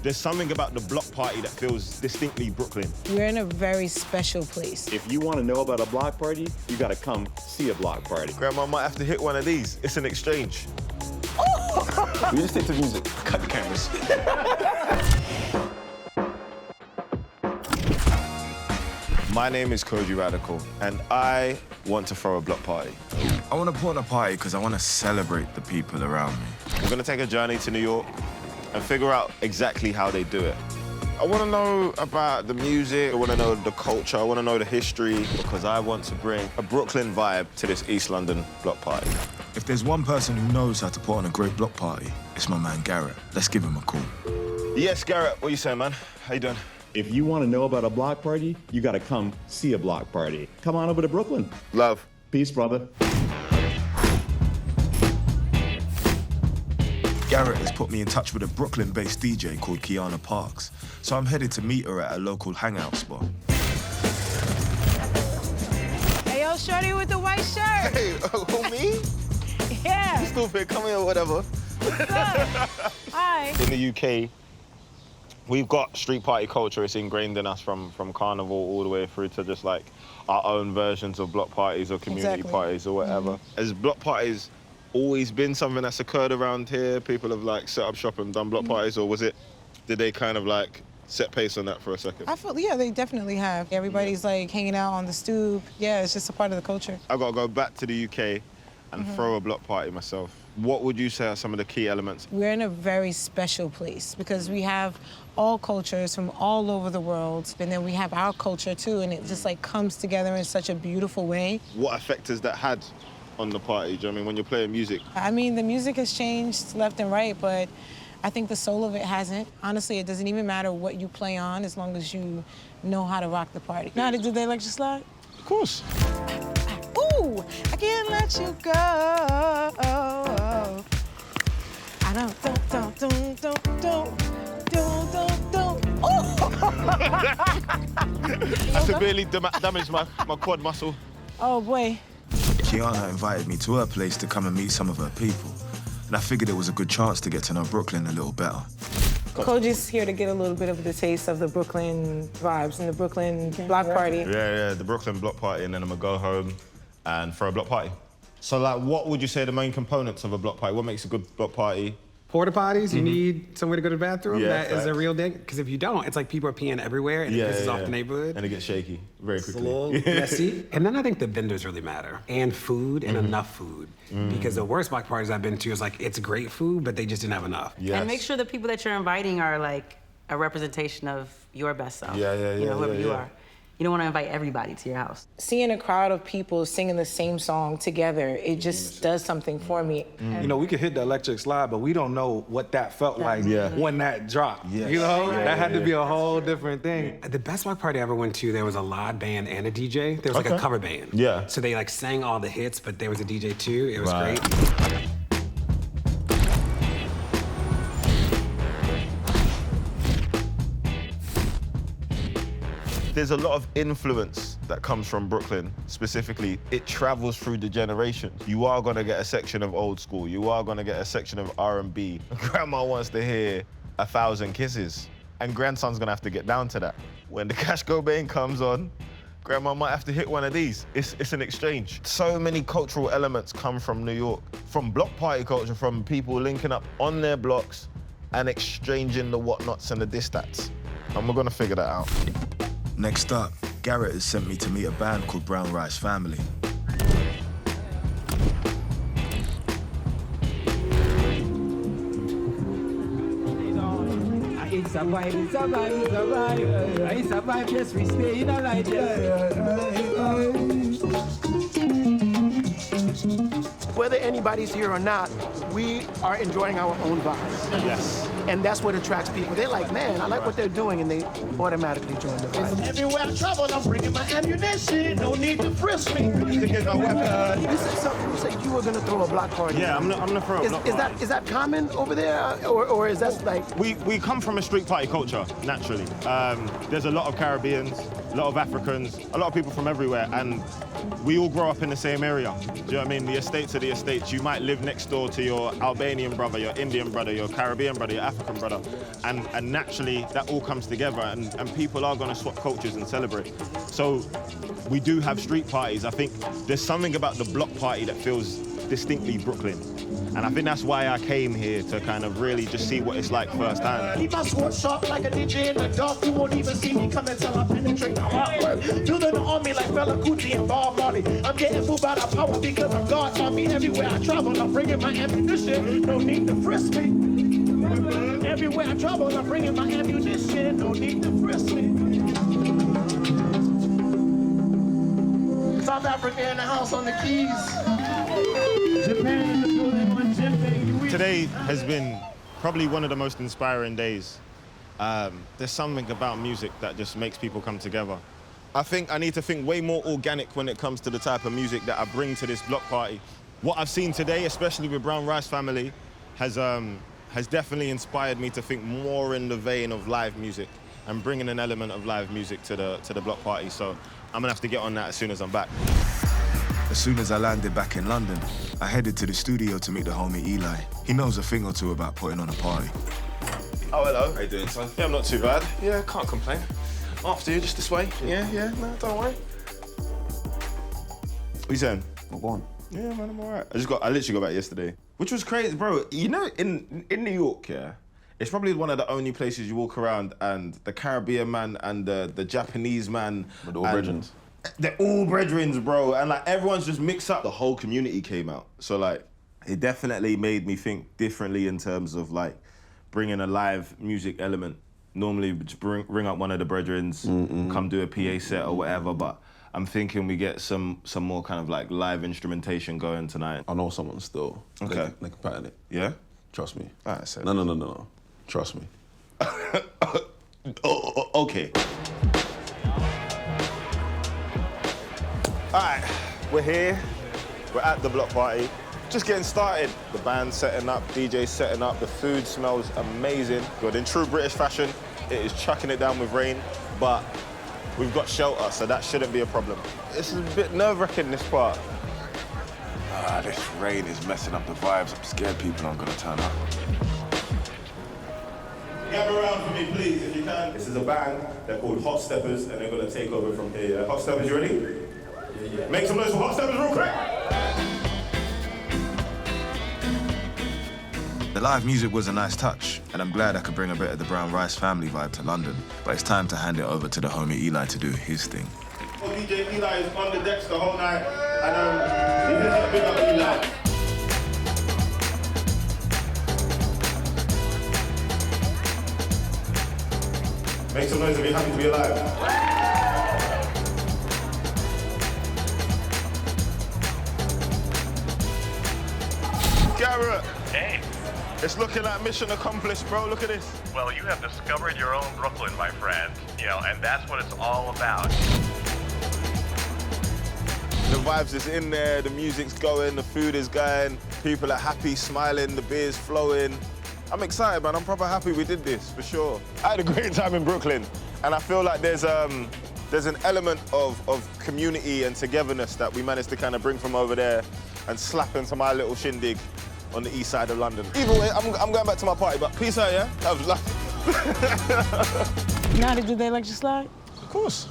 There's something about the block party that feels distinctly Brooklyn. We're in a very special place. If you want to know about a block party, you got to come see a block party. Grandma might have to hit one of these. It's an exchange. We just stick to music. Cut the cameras. My name is Kojey Radical, and I want to throw a block party. I want to put on a party because I want to celebrate the people around me. We're going to take a journey to New York and figure out exactly how they do it. I want to know about the music, I want to know the culture, I want to know the history, because I want to bring a Brooklyn vibe to this East London block party. If there's one person who knows how to put on a great block party, it's my man Garrett. Let's give him a call. Yes, Garrett, what you saying, man? How you doing? If you want to know about a block party, you got to come see a block party. Come on over to Brooklyn. Love. Peace, brother. Garrett has put me in touch with a Brooklyn-based DJ called Kiana Parks, so I'm headed to meet her at a local hangout spot. Hey, yo, shorty with the white shirt. Hey, who, me? Yeah. You stupid, come here, whatever. What's up? Hi. In the UK, we've got street party culture. It's ingrained in us from carnival all the way through to just like our own versions of block parties or community parties or whatever. Has block parties always been something that's occurred around here? People have like set up shop and done block parties, or did they kind of like set pace on that for a second? I feel, yeah, they definitely have. Everybody's like hanging out on the stoop. Yeah, it's just a part of the culture. I gotta go back to the UK and throw a block party myself. What would you say are some of the key elements? We're in a very special place because we have all cultures from all over the world, and then we have our culture too, and it just like comes together in such a beautiful way. What effect has that had on the party? Do you know what I mean, when you're playing music? I mean, the music has changed left and right, but I think the soul of it hasn't. Honestly, it doesn't even matter what you play on as long as you know how to rock the party. Know how to do the electric slide? Of course. Ooh, I can't let you go. I don't. I severely damaged my quad muscle. Oh, boy. Kiana invited me to her place to come and meet some of her people, and I figured it was a good chance to get to know Brooklyn a little better. Kojey's here to get a little bit of the taste of the Brooklyn vibes and the Brooklyn block party. Yeah, the Brooklyn block party, and then I'm gonna go home and throw a block party. So, like, what would you say are the main components of a block party? What makes a good block party? Porta potties, you need somewhere to go to the bathroom. Yeah, that is a real thing. Because if you don't, it's like people are peeing everywhere and it pisses off the neighborhood. And it gets shaky very quickly. It's a little messy. And then I think the vendors really matter. And food and enough food. Because the worst block parties I've been to is like, it's great food, but they just didn't have enough. Yes. And make sure the people that you're inviting are like a representation of your best self. Whoever you are. You don't want to invite everybody to your house. Seeing a crowd of people singing the same song together, it just does something for me. You know, we could hit the electric slide, but we don't know what that felt like when that dropped. Yes. You know, that had to be a whole different thing. The best block party I ever went to, there was a live band and a DJ. There was like a cover band. Yeah. So they like sang all the hits, but there was a DJ too. It was great. There's a lot of influence that comes from Brooklyn. Specifically, it travels through the generations. You are gonna get a section of old school. You are gonna get a section of R&B. Grandma wants to hear 1,000 Kisses, and grandson's gonna have to get down to that. When the Cash Cobain comes on, Grandma might have to hit one of these. It's an exchange. So many cultural elements come from New York, from block party culture, from people linking up on their blocks and exchanging the whatnots and the disstats. And we're gonna figure that out. Next up, Garrett has sent me to meet a band called Brown Rice Family. It's a vibe, yes, we stay in a light, Whether anybody's here or not, we are enjoying our own vibes. Yes. And that's what attracts people. They're like, man, I like what they're doing, and they automatically join the vibe. Everywhere I travel, I'm bringing my ammunition. No need to frisk me. You said something, you said you were gonna throw a block party. Yeah, I'm gonna throw a block party. Is that common over there, or is that like... We come from a street party culture, naturally. There's a lot of Caribbeans, a lot of Africans, a lot of people from everywhere, and we all grow up in the same area. Do you know what I mean? The estates are the estates. You might live next door to your Albanian brother, your Indian brother, your Caribbean brother, your African brother, and naturally that all comes together, and people are going to swap cultures and celebrate. So we do have street parties. I think there's something about the block party that feels distinctly Brooklyn. And I think that's why I came here, to kind of really just see what it's like firsthand. Keep my sword sharp like a DJ in the dark. You won't even see me come until I penetrate the heartwork. Building the army like Fela Kuti and Bob Marley. I'm getting moved by the power because of God on me. Everywhere I travel, I'm bringing my ammunition. No need to frisk me. Everywhere I travel, I'm bringing my ammunition. No need to frisk me. South Africa in the house on the keys. Japan in the building on Jimbe. Today has been probably one of the most inspiring days. There's something about music that just makes people come together. I think I need to think way more organic when it comes to the type of music that I bring to this block party. What I've seen today, especially with Brown Rice Family, has definitely inspired me to think more in the vein of live music and bringing an element of live music to the block party. So I'm gonna have to get on that as soon as I'm back. As soon as I landed back in London, I headed to the studio to meet the homie Eli. He knows a thing or two about putting on a party. Oh, hello. How you doing, son? Yeah, I'm not too bad. Yeah, can't complain. After you, just this way. Yeah, no, don't worry. What you saying? What one? Yeah, man, I'm all right. I literally got back yesterday, which was crazy, bro. You know, in New York, yeah, it's probably one of the only places you walk around and the Caribbean man and the Japanese man. With all brethren. They're all brethrens, bro, and like everyone's just mixed up. The whole community came out, so like it definitely made me think differently in terms of like bringing a live music element. Normally, just ring up one of the brethrens, come do a PA set or whatever. But I'm thinking we get some more kind of like live instrumentation going tonight. I know someone still. Okay, they can pattern it. Yeah, trust me. All right, so No. Trust me. Okay. All right, we're here. We're at the block party. Just getting started. The band's setting up, DJ's setting up. The food smells amazing. Good. In true British fashion, it is chucking it down with rain, but we've got shelter, so that shouldn't be a problem. This is a bit nerve-wracking, this part. This rain is messing up the vibes. I'm scared people aren't gonna turn up. Gather around for me, please, if you can. This is a band. They're called Hot Steppers, and they're gonna take over from here. Yeah? Hot Steppers, you ready? Yeah. Make some noise for Hot Steppers real quick. The live music was a nice touch, and I'm glad I could bring a bit of the Brown Rice Family vibe to London. But it's time to hand it over to the homie Eli to do his thing. Well, DJ Eli is on the decks the whole night, and here's a big up Eli. Make some noise if you're happy to be alive. Garrett. Hey. It's looking like mission accomplished, bro. Look at this. Well, you have discovered your own Brooklyn, my friend. You know, and that's what it's all about. The vibes is in there, the music's going, the food is going, people are happy, smiling, the beer's flowing. I'm excited, man. I'm proper happy we did this, for sure. I had a great time in Brooklyn, and I feel like there's an element of community and togetherness that we managed to kind of bring from over there and slap into my little shindig on the east side of London. Either way, I'm going back to my party, but peace out, yeah? Have love. Now, did they let you slide? Of course.